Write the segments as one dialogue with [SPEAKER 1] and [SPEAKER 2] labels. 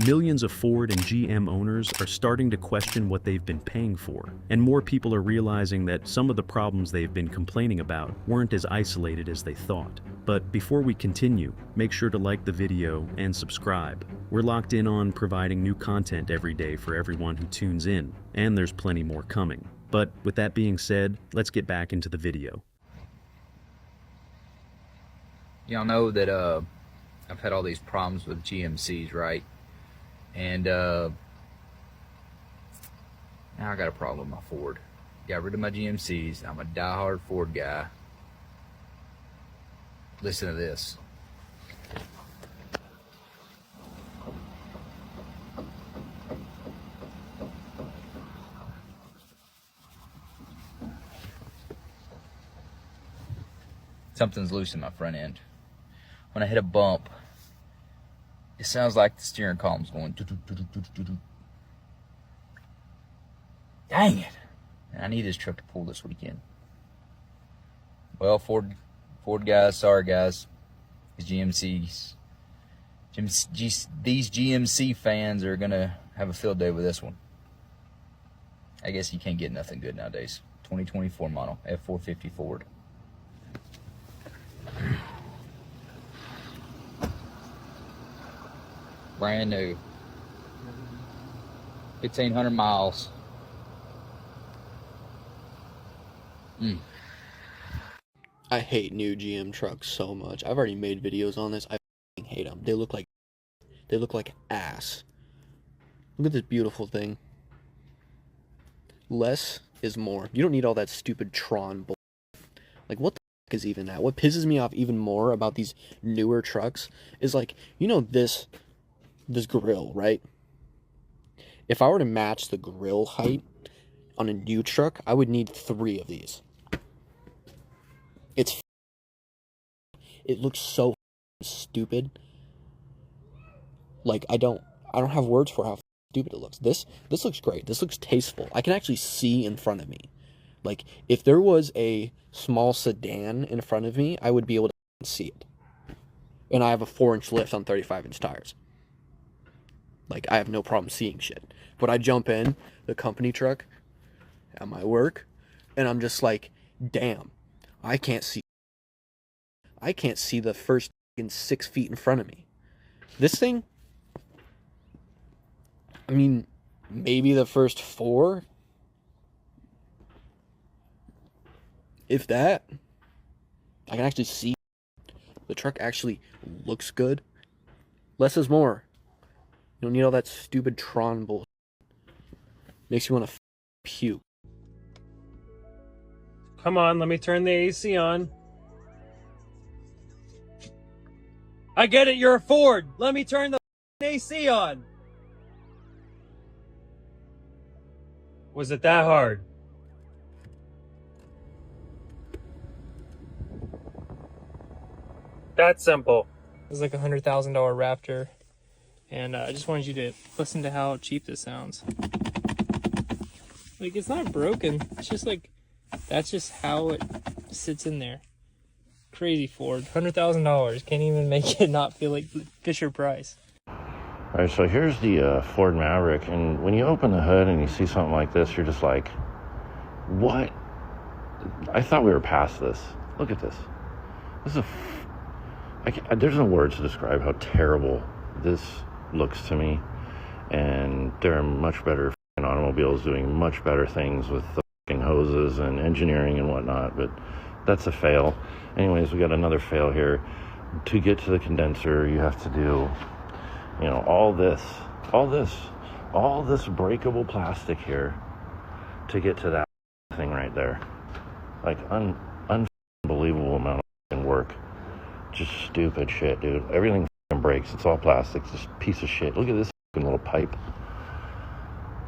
[SPEAKER 1] Millions of Ford and GM owners are starting to question what they've been paying for, and more people are realizing that some of the problems they've been complaining about weren't as isolated as they thought. But before we continue, make sure to like the video and subscribe. We're locked in on providing new content every day for everyone who tunes in, and there's plenty more coming. But with that being said, let's get back into the video.
[SPEAKER 2] Y'all know that I've had all these problems with GMCs, right? And now I got a problem with my Ford. Got rid of my GMCs. I'm a diehard Ford guy. Listen to this. Something's loose in my front end. When I hit a bump, it sounds like the steering column's going doo-doo-doo-doo-doo-doo. Dang it. I need this truck to pull this weekend. Well, Ford guys, sorry guys. These GMC fans are gonna have a field day with this one. I guess you can't get nothing good nowadays. 2024 model, F450 Ford. Brand new. 1,500 miles.
[SPEAKER 3] I hate new GM trucks so much. I've already made videos on this. I f***ing hate them. They look like ass. Look at this beautiful thing. Less is more. You don't need all that stupid Tron bull. Like, what the f*** is even that? What pisses me off even more about these newer trucks is, like, you know, this grill, right? If I were to match the grill height on a new truck, I would need 3 of these. It looks so stupid. Like, I don't have words for how stupid it looks. This looks great. This looks tasteful. I can actually see in front of me. Like, if there was a small sedan in front of me, I would be able to see it. And I have a 4-inch lift on 35-inch tires. Like, I have no problem seeing shit. But I jump in the company truck at my work, and I'm just like, damn, I can't see the first 6 feet in front of me. This thing, I mean, maybe the first 4, if that. I can actually see. The truck actually looks good. Less is more. You don't need all that stupid Tron bullshit. Makes you want to puke.
[SPEAKER 4] Come on, let me turn the AC on. I get it, you're a Ford. Let me turn the AC on. Was it that hard? That's simple.
[SPEAKER 5] It's like $100,000 Raptor, and I just wanted you to listen to how cheap this sounds. Like, it's not broken. It's just like, that's just how it sits in there. Crazy Ford. $100,000. Can't even make it not feel like Fisher Price.
[SPEAKER 6] Alright, so here's the Ford Maverick, and when you open the hood and you see something like this, you're just like, what? I thought we were past this. Look at this. This is there's no words to describe how terrible this looks to me, and there are much better automobiles doing much better things with the hoses and engineering and whatnot, but that's a fail. Anyways, we got another fail here. To get to the condenser, you have to do, you know, all this breakable plastic here to get to that thing right there. Like, unbelievable amount of work. Just stupid shit, dude. Everything breaks. It's all plastic. It's just a piece of shit. Look at this little pipe.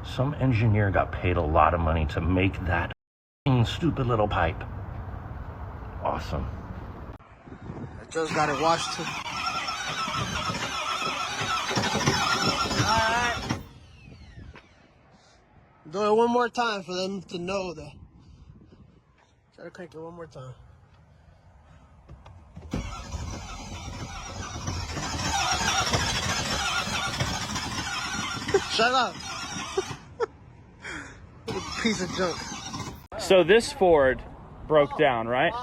[SPEAKER 6] Some engineer got paid a lot of money to make that stupid little pipe. Awesome.
[SPEAKER 7] I just got it washed too. Alright. Do it one more time for them to know that. Try to crank it one more time. Shut up. Piece of junk.
[SPEAKER 8] So this Ford broke down, right?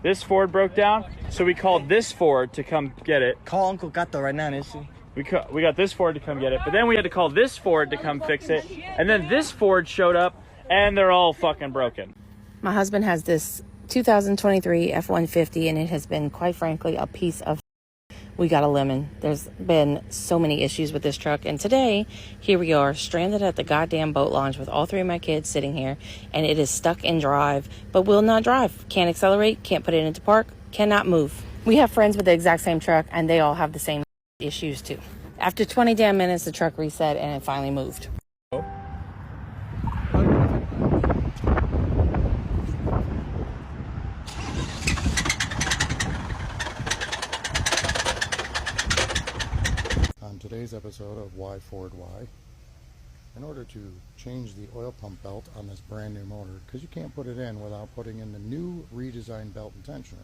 [SPEAKER 8] This Ford broke down, so we called this Ford to come get it.
[SPEAKER 9] Call Uncle Gato right now, Nissu.
[SPEAKER 8] We got this Ford to come get it, but then we had to call this Ford to come fix it, and then this Ford showed up, and they're all fucking broken.
[SPEAKER 10] My husband has this 2023 F-150, and it has been, quite frankly, a piece of we got a lemon. There's been so many issues with this truck, and today, here we are, stranded at the goddamn boat launch with all three of my kids sitting here, and it is stuck in drive, but will not drive. Can't accelerate, can't put it into park, cannot move. We have friends with the exact same truck, and they all have the same issues too. After 20 damn minutes, the truck reset, and it finally moved.
[SPEAKER 11] On today's episode of Why Ford Why, in order to change the oil pump belt on this brand new motor, because you can't put it in without putting in the new redesigned belt and tensioner,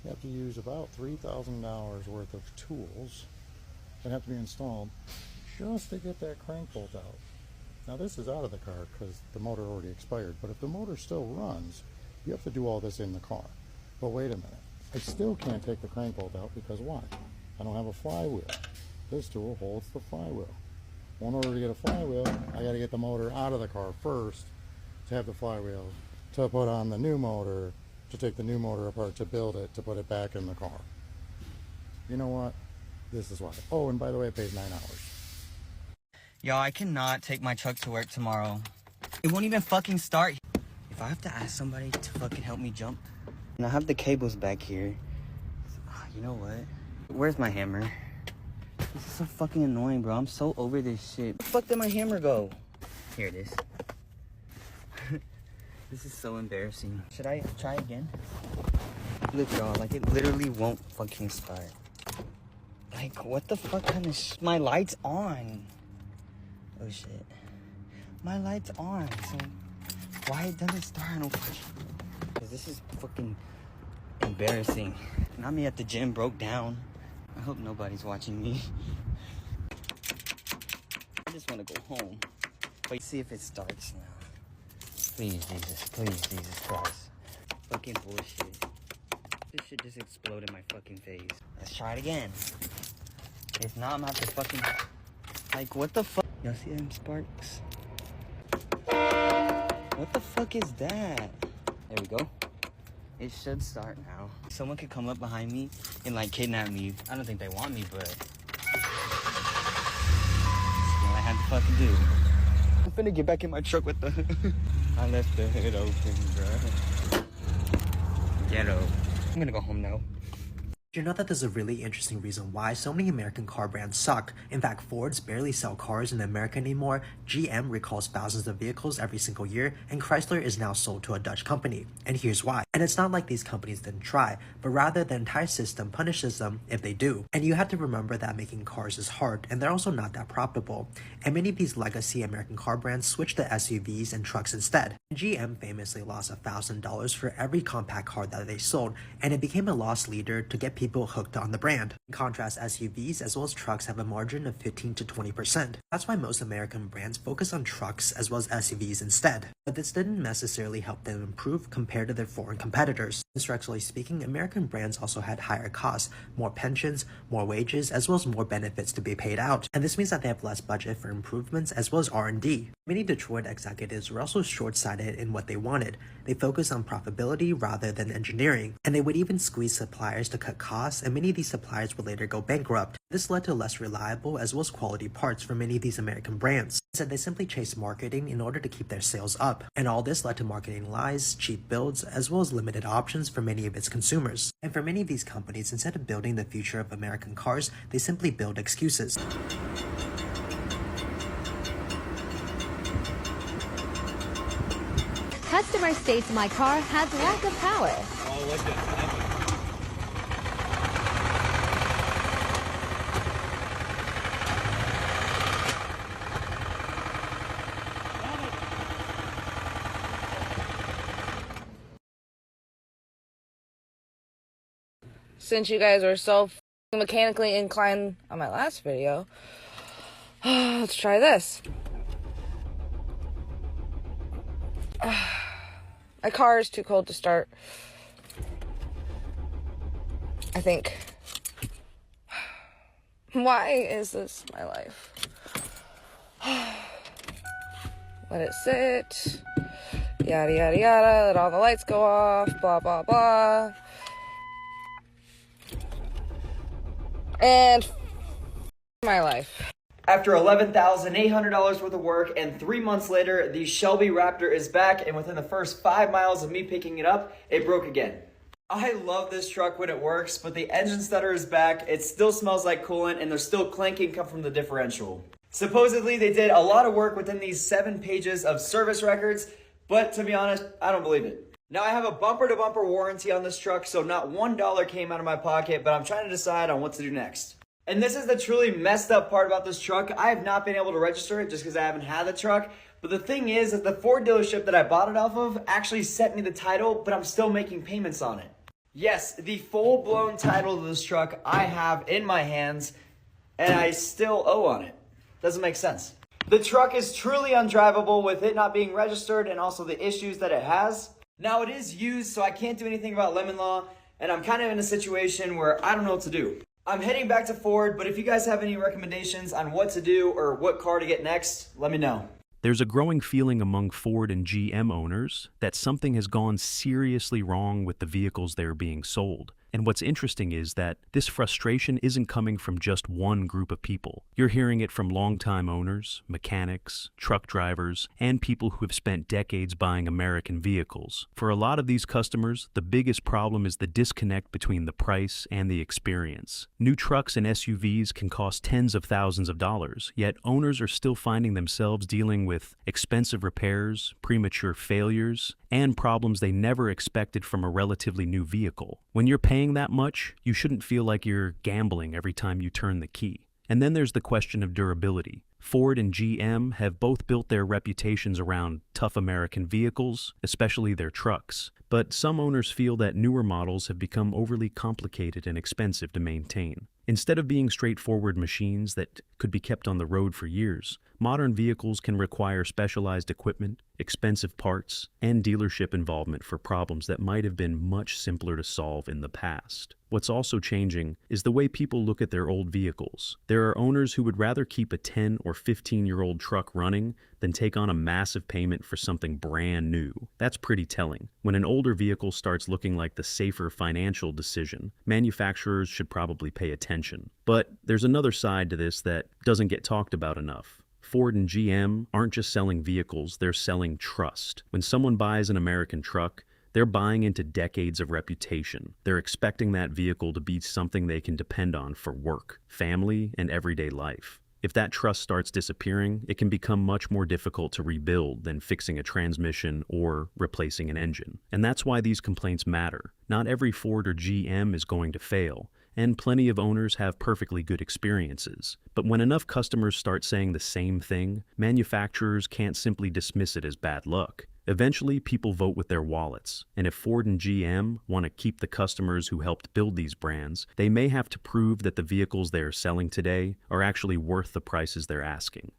[SPEAKER 11] you have to use about $3,000 worth of tools that have to be installed just to get that crank bolt out. Now this is out of the car because the motor already expired, but if the motor still runs, you have to do all this in the car. But wait a minute, I still can't take the crank bolt out because why? I don't have a flywheel. This tool holds the flywheel. Well, in order to get a flywheel, I got to get the motor out of the car first to have the flywheel, to put on the new motor, to take the new motor apart, to build it, to put it back in the car. You know what? This is why. Oh, and by the way, it pays $9.
[SPEAKER 9] Yo, I cannot take my truck to work tomorrow. It won't even fucking start. If I have to ask somebody to fucking help me jump, and I have the cables back here. You know what? Where's my hammer? This is so fucking annoying, bro. I'm so over this shit. Where the fuck did my hammer go? Here it is. This is so embarrassing. Should I try again? Look, y'all, like it literally won't fucking start. Like, what the fuck kind of my light's on. Oh shit. My light's on, so why it doesn't start? I don't fucking, because this is fucking embarrassing. Not me at the gym broke down. I hope nobody's watching me. I just want to go home. Wait, see if it starts now. Please, Jesus Christ. Fucking bullshit. This shit just exploded in my fucking face. Let's try it again. If not, I'm gonna have to fucking... Like, what the fuck? Y'all see them sparks? What the fuck is that? There we go. It should start now. Someone could come up behind me and like kidnap me. I don't think they want me, but that's what I had to fucking do. I'm finna get back in my truck with the... I left the hood open, bro. Ghetto. I'm gonna go home now.
[SPEAKER 12] You know that there's a really interesting reason why so many American car brands suck. In fact, Fords barely sell cars in America anymore, GM recalls thousands of vehicles every single year, and Chrysler is now sold to a Dutch company. And here's why. And it's not like these companies didn't try, but rather the entire system punishes them if they do. And you have to remember that making cars is hard, and they're also not that profitable. And many of these legacy American car brands switched to SUVs and trucks instead. GM famously lost $1,000 for every compact car that they sold, and it became a loss leader to get people hooked on the brand. In contrast, SUVs as well as trucks have a margin of 15 to 20%. That's why most American brands focus on trucks as well as SUVs instead. But this didn't necessarily help them improve compared to their foreign competitors. Structurally speaking, American brands also had higher costs, more pensions, more wages, as well as more benefits to be paid out. And this means that they have less budget for improvements as well as R&D. Many Detroit executives were also short-sighted in what they wanted. They focused on profitability rather than engineering, and they would even squeeze suppliers to cut costs, and many of these suppliers would later go bankrupt. This led to less reliable as well as quality parts for many of these American brands. Instead, they simply chased marketing in order to keep their sales up, and all this led to marketing lies, cheap builds, as well as limited options for many of its consumers. And for many of these companies, instead of building the future of American cars, they simply build excuses.
[SPEAKER 13] Customer states my car has lack of power.
[SPEAKER 4] Oh, look at that.
[SPEAKER 10] Since you guys are so mechanically inclined on my last video,
[SPEAKER 14] Let's try this. My car is too cold to start. I think. Why is this my life? Let it sit. Yada, yada, yada. Let all the lights go off. Blah, blah, blah. And my life.
[SPEAKER 15] After $11,800 worth of work and 3 months later, the Shelby Raptor is back, and within the first 5 miles of me picking it up, it broke again. I love this truck when it works, but the engine stutter is back, it still smells like coolant, and there's still clanking come from the differential. Supposedly, they did a lot of work within these 7 pages of service records, but to be honest, I don't believe it. Now, I have a bumper-to-bumper warranty on this truck, so not $1 came out of my pocket, but I'm trying to decide on what to do next. And this is the truly messed up part about this truck. I have not been able to register it just because I haven't had the truck. But the thing is that the Ford dealership that I bought it off of actually sent me the title, but I'm still making payments on it. Yes, the full-blown title of this truck I have in my hands, and I still owe on it. Doesn't make sense. The truck is truly undrivable with it not being registered and also the issues that it has. Now, it is used, so I can't do anything about lemon law, and I'm kind of in a situation where I don't know what to do. I'm heading back to Ford, but if you guys have any recommendations on what to do or what car to get next, let me know.
[SPEAKER 1] There's a growing feeling among Ford and GM owners that something has gone seriously wrong with the vehicles that are being sold. And what's interesting is that this frustration isn't coming from just one group of people. You're hearing it from longtime owners, mechanics, truck drivers, and people who have spent decades buying American vehicles. For a lot of these customers, the biggest problem is the disconnect between the price and the experience. New trucks and SUVs can cost tens of thousands of dollars, yet owners are still finding themselves dealing with expensive repairs, premature failures, and problems they never expected from a relatively new vehicle. When you're paying that much, you shouldn't feel like you're gambling every time you turn the key. And then there's the question of durability. Ford and GM have both built their reputations around tough American vehicles, especially their trucks. But some owners feel that newer models have become overly complicated and expensive to maintain. Instead of being straightforward machines that could be kept on the road for years, modern vehicles can require specialized equipment, expensive parts, and dealership involvement for problems that might have been much simpler to solve in the past. What's also changing is the way people look at their old vehicles. There are owners who would rather keep a 10 or 15-year-old truck running than take on a massive payment for something brand new. That's pretty telling. When an older vehicle starts looking like the safer financial decision, manufacturers should probably pay attention. But there's another side to this that doesn't get talked about enough. Ford and GM aren't just selling vehicles, they're selling trust. When someone buys an American truck, they're buying into decades of reputation. They're expecting that vehicle to be something they can depend on for work, family, and everyday life. If that trust starts disappearing, it can become much more difficult to rebuild than fixing a transmission or replacing an engine. And that's why these complaints matter. Not every Ford or GM is going to fail, and plenty of owners have perfectly good experiences. But when enough customers start saying the same thing, manufacturers can't simply dismiss it as bad luck. Eventually, people vote with their wallets, and if Ford and GM want to keep the customers who helped build these brands, they may have to prove that the vehicles they are selling today are actually worth the prices they're asking.